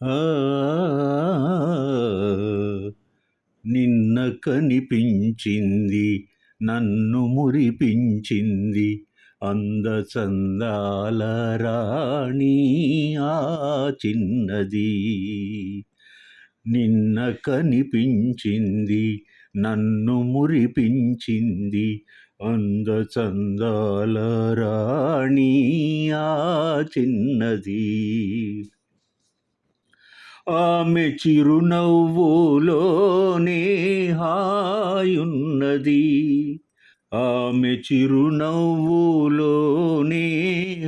ఆ నిన్న కనిపించింది నన్ను మురిపించింది అందచందాల రాణి ఆ చిన్నది. నిన్న కనిపించింది నన్ను మురిపించింది అందచందాల రాణి ఆ చిన్నది. ఆమె చిరునవ్వులోనే హాయున్నది. ఆమె చిరునవ్వులోనే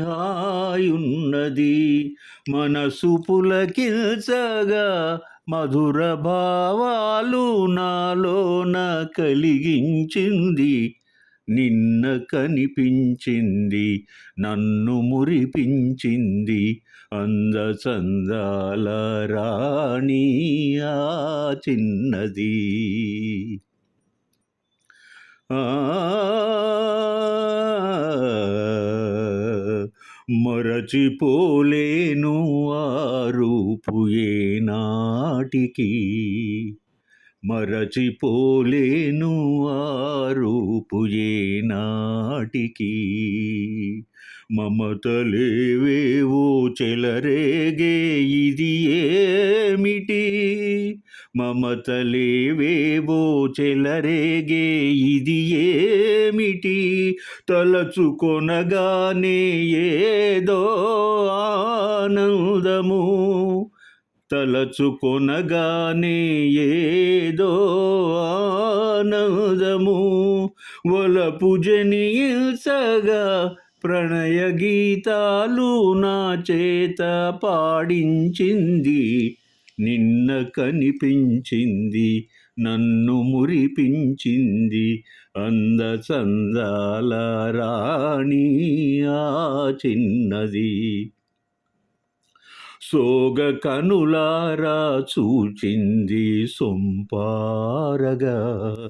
హాయున్నది. మనసు పులకించగా మధుర భావాలు నాలోన కలిగించింది. నిన్న కనిపించింది నన్ను మురిపించింది అందచందాల రాణి ఆ చిన్నది. మరచిపోలేను ఆ రూపు ఏనాటికి. మరచిపోలేను ఆ రూపు ఏనాటికి. మమతలేవేవో చెలరేగే ఇది ఏమిటి. మమతలేవేవో చెలరేగే ఇది ఏమిటి. తలచుకొనగానే ఏదో ఆనందము. తలచుకొనగానే ఏదో ఆనందము. వలపు జనించగా ప్రణయ గీతాలు నా చేత పాడించింది. నిన్న కనిపించింది నన్ను మురిపించింది అందచందాల రాణి ఆ చిన్నది. సోగ కనులారా చూచింది సొంపారగా.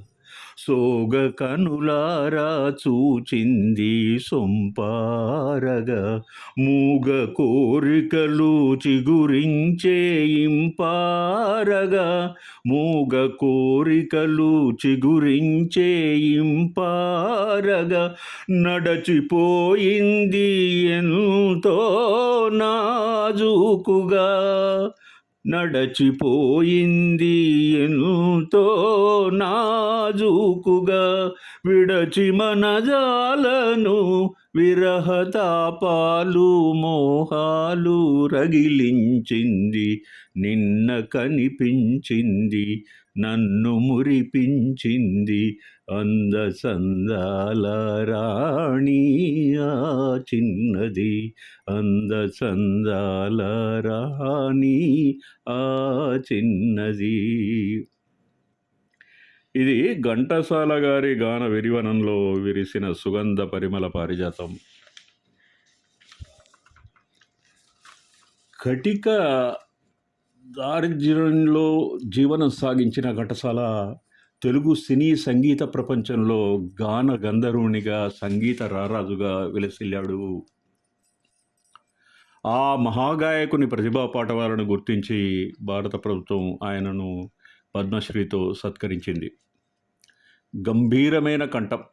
సోగ కనులారా చూచింది సొంపారగా. మూగ కోరికలు చిగురించే ఇంపారగా. మూగ కోరికలు చిగురించే ఇంపారగా. నడచిపోయింది ఎంతో నాజూకుగా. నడచిపోయింది ఎంతో నాజూకుగా. విడచి మనజాలను విరహతాపాలు మోహాలు రగిలించింది. నిన్న కనిపించింది నన్ను మురిపించింది అందచందాల రాణి ఆ చిన్నది. అందచందాల రాణి ఆ చిన్నది. ఇది ఘంటసాల గారి గాన విరివనంలో విరిసిన సుగంధ పరిమళ పారిజాతం. కటిక దారిద్ర్యంలో జీవనం సాగించిన ఘంటసాల తెలుగు సినీ సంగీత ప్రపంచంలో గాన గంధర్వునిగా సంగీత రారాజుగా విలసిల్లాడు. ఆ మహాగాయకుని ప్రతిభా పాటవాలను గుర్తించి భారత ప్రభుత్వం ఆయనను పద్మశ్రీతో సత్కరించింది. గంభీరమైన కంఠం,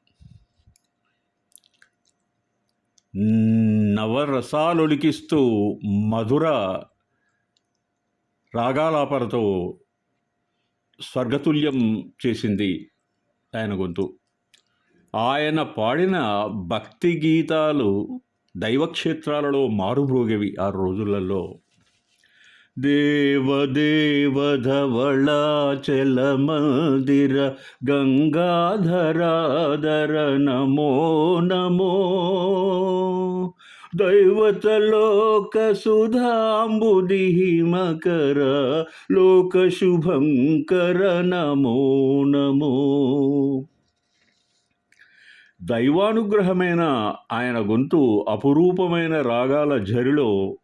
నవరసాలొలికిస్తూ మధుర రాగాలాపనతో స్వర్గతుల్యం చేసింది ఆయన గొంతు. ఆయన పాడిన భక్తి గీతాలు దైవక్షేత్రాలలో మారుమ్రోగేవి ఆ రోజులలో. దేవదేవ ధవళాచల మందిర గంగాధరాధర నమో నమో. దైవతలోక సుధాంబుది హిమకర లోక శుభంకర నమో నమో. దైవానుగ్రహమైన ఆయన గొంతు అపురూపమైన రాగాల ఝరిలో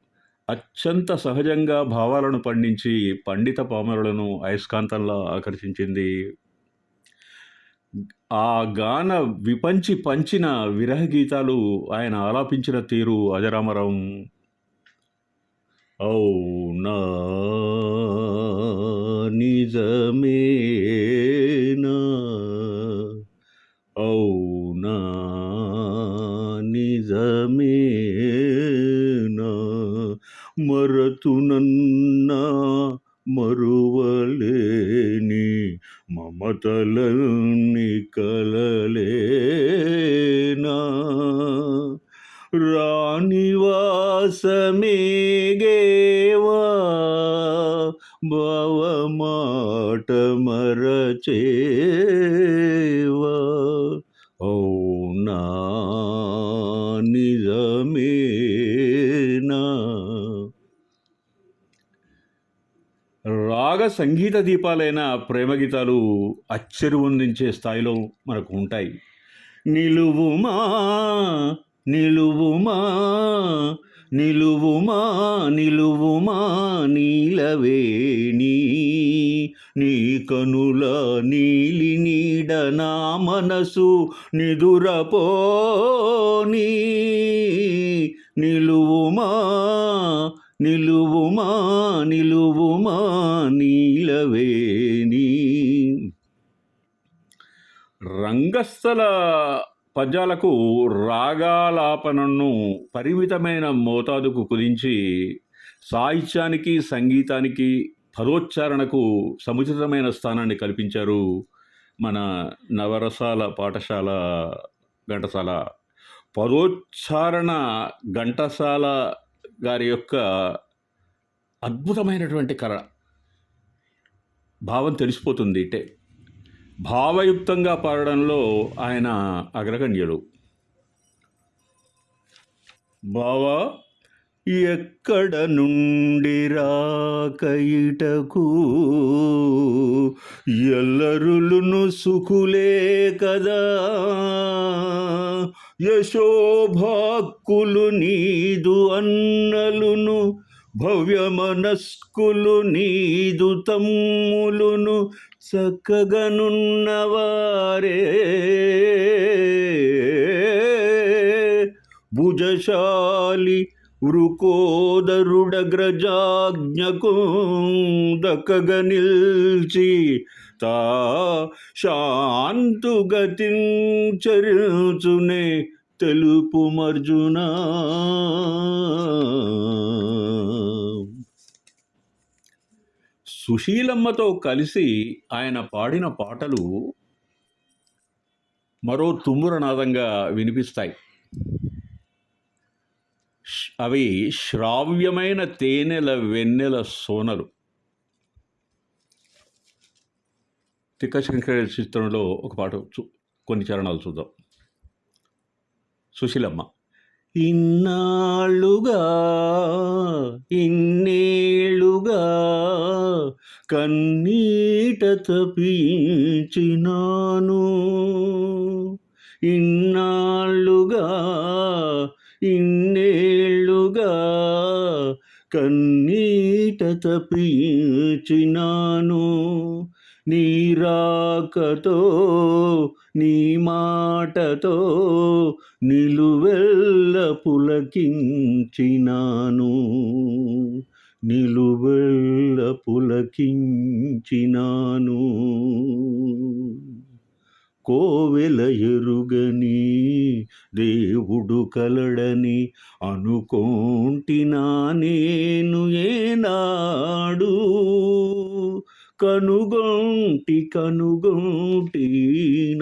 అత్యంత సహజంగా భావాలను పండించి పండిత పామరులను అయస్కాంతంలా ఆకర్షించింది. ఆ గాన విపంచి పంచిన విరహ గీతాలు ఆయన ఆలాపించిన తీరు అజరామరం. అవునా నిజమేనా అవునా నిజమేనా మరతునన్నా మరువలేని మమతలన్ని కలలేనా రాణివాసమేగేవా భవమాట మరచేవా అవునా నిజమేనా రాగ సంగీత దీపాలైన ప్రేమ గీతాలు అచ్చెరువొందించే స్థాయిలో మనకు ఉంటాయి. నిలువుమా నిలువుమా నిలువుమా నిలువుమా నీలవేణి నీ కనుల నీలి నీడ నా మనసు నిదురపోని నిలువుమా నిలువుమా నిలువుమా నీలవేణి రంగస్థల పద్యాలకు రాగాలాపనను పరిమితమైన మోతాదుకు కుదించి సాహిత్యానికి సంగీతానికి పదోచ్చారణకు సముచితమైన స్థానాన్ని కల్పించారు మన నవరసాల పాఠశాల ఘంటసాల. పదోచ్చారణ ఘంటసాల గారి యొక్క అద్భుతమైనటువంటి కళ. భావం తెలిసిపోతుంది. భావయుక్తంగా పాడడంలో ఆయన అగ్రగణ్యులు. బావా ఎక్కడ నుండి రాకయిటకు ఎల్లరులును సుఖులే కదా యశోభాక్కులు నీదు అన్నలును భవ్యమనస్కులు నీదు తమ్ములును చక్కగనున్నవారే భుజశాలి వృకోదరుడగ్రజాజ్ఞకు దక్కగ నిల్చి తా శాంతుగతించరుచునే తెలుపుమర్జునా. సుశీలమ్మతో కలిసి ఆయన పాడిన పాటలు మరో తుమ్మురనాదంగా వినిపిస్తాయి. అవి శ్రావ్యమైన తేనెల వెన్నెల సోనలు. తిక్కశంకర చిత్రంలో ఒక పాట కొన్ని చరణాలు చూద్దాం. సుశీలమ్మ. ఇన్నాళ్ళుగా ఇన్నేళ్ళుగా కన్నీట తపించినాను ఇన్నాళ్ళుగా ఇన్నేళ్ళుగా కన్నీట తపించినాను నీ రాకతో నీ మాటతో నిలువెల్ల పులకించినాను నిలువెల్ల పులకించినాను కోవెల ఎరుగని దేవుడు కలడని అనుకోంటినా నేను ఏనాడు కనుగొంటి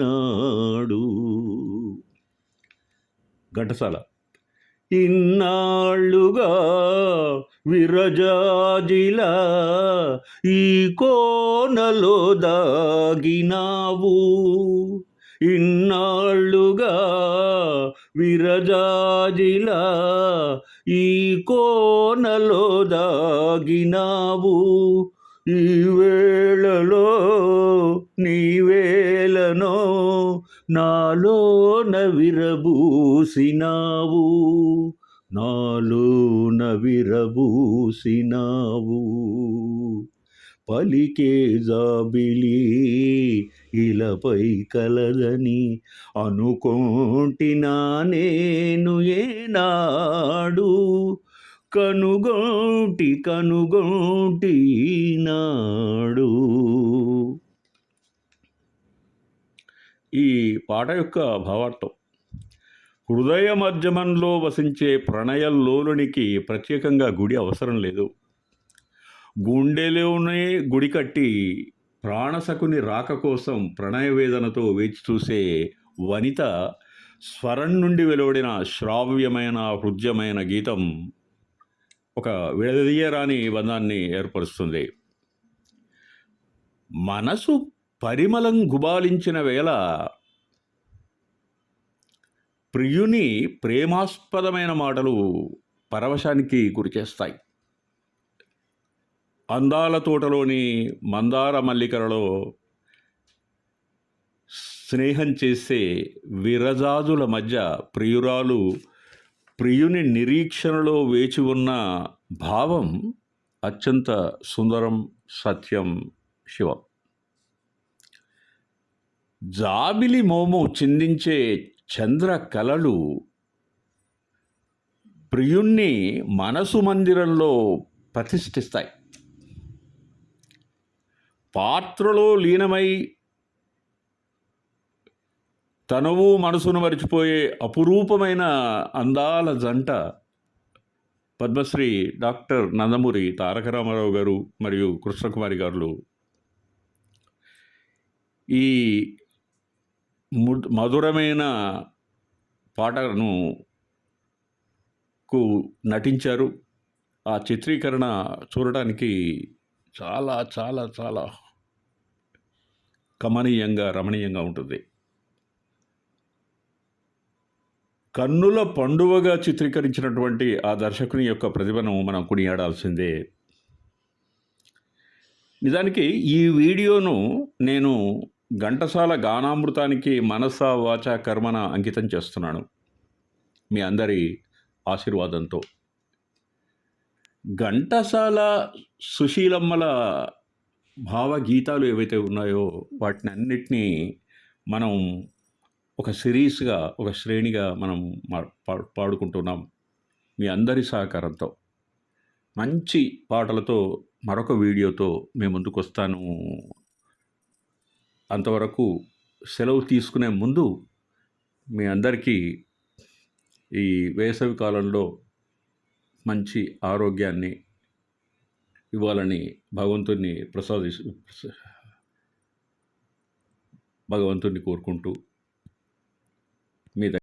నాడు. ఘంటసాల. ఇన్నాళ్ళుగా విరజాజిలా ఈ కోనలో దాగినావు ఇన్నాళ్ళుగా విరజాజిలా ఈ కోనలో దాగినావు ఈ వేళలో నీవేళనో నాలోన విరబూసినావు నాలోన విరబూసినావు పలికే జాబిలి ఇలపై కలదని అనుకోంటినా నేను ఏనాడు కనుగొంటి నాడు. ఈ పాట యొక్క భావార్థం. హృదయ మధ్యమంలో వసించే ప్రణయలోలునికి ప్రత్యేకంగా గుడి అవసరం లేదు. గుండెలోనే గుడి కట్టి ప్రాణసకుని రాక కోసం ప్రణయ వేదనతో వేచి చూసే వనిత స్వరం నుండి వెలువడిన శ్రావ్యమైన హృద్యమైన గీతం ఒక విడదీయరాని బంధాన్ని ఏర్పరుస్తుంది. మనసు పరిమళం గుబాలించిన వేళ ప్రియుని ప్రేమాస్పదమైన మాటలు పరవశానికి గురిచేస్తాయి. అందాల తోటలోని మందార మల్లికలలో స్నేహం చేసే విరజాజుల మధ్య ప్రియురాలు ప్రియుని నిరీక్షణలో వేచి ఉన్న భావం అత్యంత సుందరం, సత్యం, శివం. జాబిలి మోము చిందించే చంద్ర కళలు ప్రియుణ్ణి మనసు మందిరంలో ప్రతిష్ఠిస్తాయి. పాత్రలో లీనమై తనువు మనసును మరిచిపోయే అపురూపమైన అందాల జంట పద్మశ్రీ డాక్టర్ నందమూరి తారక రామారావు గారు మరియు కృష్ణకుమారి గారు ఈ మధురమైన పాటను నటించారు. ఆ చిత్రీకరణ చూడటానికి చాలా చాలా చాలా కమనీయంగా, రమణీయంగా ఉంటుంది. కన్నుల పండువగా చిత్రీకరించినటువంటి ఆ దర్శకుని యొక్క ప్రతిభను మనం కొనియాడాల్సిందే. నిజానికి ఈ వీడియోను నేను ఘంటసాల గానామృతానికి మనస వాచ కర్మన అంకితం చేస్తున్నాను, మీ అందరి ఆశీర్వాదంతో. ఘంటసాల, సుశీలమ్మల భావగీతాలు ఏవైతే ఉన్నాయో వాటిని అన్నిటినీ మనం ఒక సిరీస్గా, ఒక శ్రేణిగా మనం పాడుకుంటున్నాం మీ అందరి సహకారంతో. మంచి పాటలతో మరొక వీడియోతో మేము ముందుకు వస్తాను. అంతవరకు సెలవు తీసుకునే ముందు మీ అందరికీ ఈ వేసవి కాలంలో మంచి ఆరోగ్యాన్ని ఇవ్వాలని భగవంతుణ్ణి కోరుకుంటూ మీ